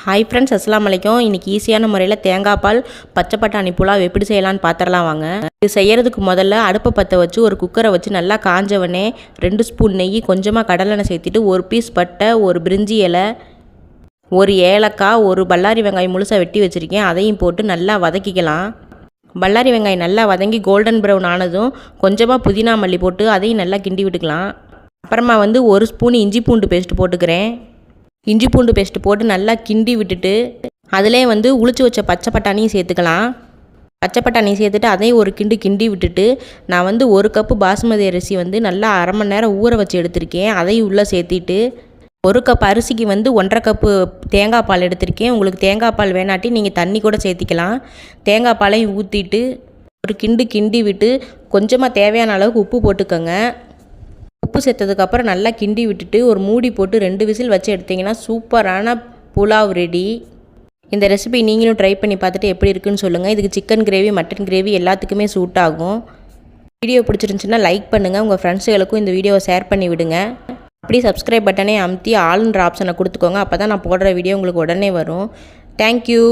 Hi friends, அஸ்ஸலாமு அலைக்கும். இன்றைக்கி ஈஸியான முறையில் தேங்காய் பால் பச்சை பட்டாணி புலாவ் எப்படி செய்யலான்னு பார்த்துடலாம் வாங்க. இது செய்கிறதுக்கு முதல்ல அடுப்பை பற்ற வச்சு ஒரு குக்கரை வச்சு நல்லா காஞ்சவனே 2 ஸ்பூன் நெய், கொஞ்சமாக கடலெண்ணெய் சேர்த்துட்டு 1 பீஸ் பட்டை, 1 பிரிஞ்சி இலை, 1 ஏலக்காய், 1 பல்லாரி வெங்காயம் முழுசாக வெட்டி வச்சுருக்கேன். அதையும் போட்டு நல்லா வதக்கிக்கலாம். பல்லாரி வெங்காயம் நல்லா வதங்கி கோல்டன் ப்ரௌன் ஆனதும் கொஞ்சமாக புதினா மல்லி போட்டு அதையும் நல்லா கிண்டி விட்டுக்கலாம். அப்புறமா 1 ஸ்பூன் இஞ்சி பூண்டு பேஸ்ட்டு போட்டுக்கிறேன். இஞ்சி பூண்டு பேஸ்ட்டு போட்டு நல்லா கிண்டி விட்டுட்டு அதிலே உளிச்சு வச்ச பச்சை பட்டாணியும் சேர்த்துக்கலாம். பச்சை பட்டாணி சேர்த்துட்டு அதையும் ஒரு கிண்டி விட்டுட்டு நான் 1 கப்பு பாசுமதி அரிசி நல்லா அரை மணி நேரம் ஊற வச்சு எடுத்திருக்கேன். அதையும் உள்ளே சேர்த்திட்டு 1 கப் அரிசிக்கு 1.5 கப்பு தேங்காய் பால் எடுத்திருக்கேன். உங்களுக்கு தேங்காய் பால் வேணாட்டி நீங்கள் தண்ணி கூட சேர்த்திக்கலாம். தேங்காய் பாலையும் ஊற்றிட்டு ஒரு கிண்டி விட்டு கொஞ்சமாக தேவையான அளவுக்கு உப்பு போட்டுக்கோங்க. உப்பு சேர்த்ததுக்கப்புறம் நல்லா கிண்டி விட்டுட்டு ஒரு மூடி போட்டு 2 விசில் வச்சு எடுத்திங்கன்னா சூப்பரான புலாவ் ரெடி. இந்த ரெசிபி நீங்களும் ட்ரை பண்ணி பார்த்துட்டு எப்படி இருக்குன்னு சொல்லுங்கள். இதுக்கு சிக்கன் கிரேவி, மட்டன் கிரேவி எல்லாத்துக்குமே சூட் ஆகும். வீடியோ பிடிச்சிருந்துச்சுன்னா லைக் பண்ணுங்கள். உங்கள் ஃப்ரெண்ட்ஸுகளுக்கும் இந்த வீடியோவை ஷேர் பண்ணி விடுங்க. அப்படியே சப்ஸ்கிரைப் பட்டனே அமுத்தி ஆல்ன்ற ஆப்ஷனை கொடுத்துக்கோங்க. அப்போ தான் நான் போடுற வீடியோ உங்களுக்கு உடனே வரும். தேங்க்யூ.